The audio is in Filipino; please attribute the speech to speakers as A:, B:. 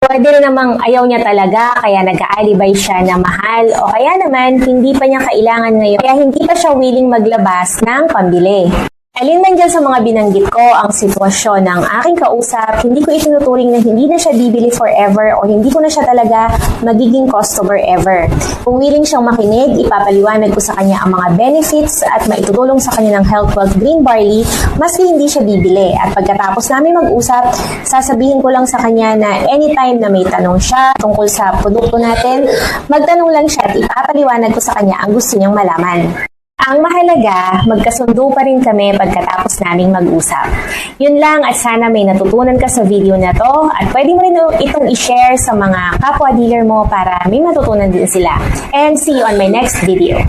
A: Pwede rin namang ayaw niya talaga kaya nag-aalibay siya na mahal o kaya naman hindi pa niya kailangan ngayon kaya hindi pa siya willing maglabas ng pambili. Alin man dyan sa mga binanggit ko ang sitwasyon ng aking kausap, hindi ko itinuturing na hindi na siya bibili forever o hindi ko na siya talaga magiging customer ever. Kung willing siyang makinig, ipapaliwanag ko sa kanya ang mga benefits at maitutulong sa kanya ng Health Wealth Green Barley, maski hindi siya bibili. At pagkatapos namin mag-usap, sasabihin ko lang sa kanya na anytime na may tanong siya tungkol sa produkto natin, magtanong lang siya at ipapaliwanag ko sa kanya ang gusto niyang malaman. Ang mahalaga, magkasundo pa rin kami pagkatapos naming mag-usap. Yun lang at sana may natutunan ka sa video na to at pwede mo rin itong i-share sa mga kapwa dealer mo para may matutunan din sila. And see you on my next video.